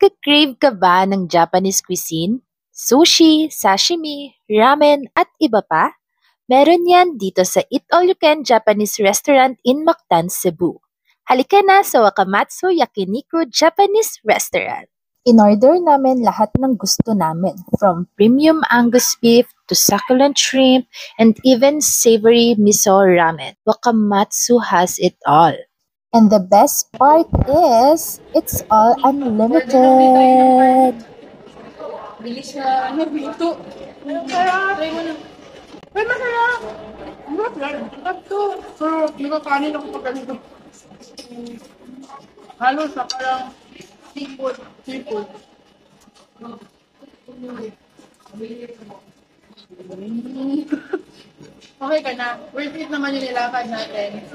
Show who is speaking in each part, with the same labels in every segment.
Speaker 1: Nag-crave ka ba ng Japanese cuisine? Sushi, sashimi, ramen, at iba pa? Meron yan dito sa Eat All You Can Japanese Restaurant in Mactan, Cebu. Halika na sa Wakamatsu Yakiniku Japanese Restaurant. In-order namin lahat ng gusto namin, from premium Angus beef to succulent shrimp and even savory miso ramen. Wakamatsu has it all. And the best part is, it's all unlimited.
Speaker 2: Bilis na, ito. Masarap. Try mo na. Ay, masarap. Masarap to. Pero, nagkakanin ako pag ganito. Halos sa parang seafood. Okay ka na. Worth it naman yung nilakad natin.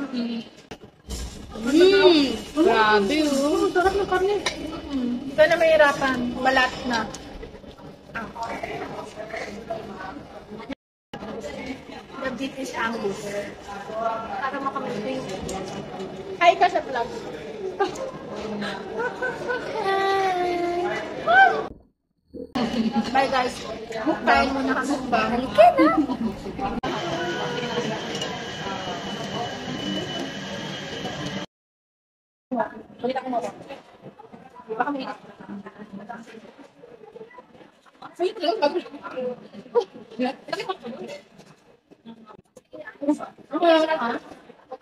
Speaker 2: Grabe oh. Sarap ng karne. Hindi ka na mahirapan. Malat na. The beef is Angus. Para makamit. Hi ka sa vlog. Bye guys. Mukbang muna kami. Mukbang. Halika na. Balik ako mo. Baka may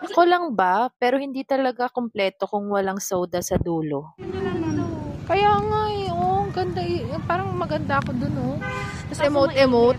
Speaker 1: Ako lang ba? Pero hindi talaga kompleto kung walang soda sa dulo. Kaya nga eh, oh, ganda eh. Parang maganda ako dun oh. Tapos emote-emote.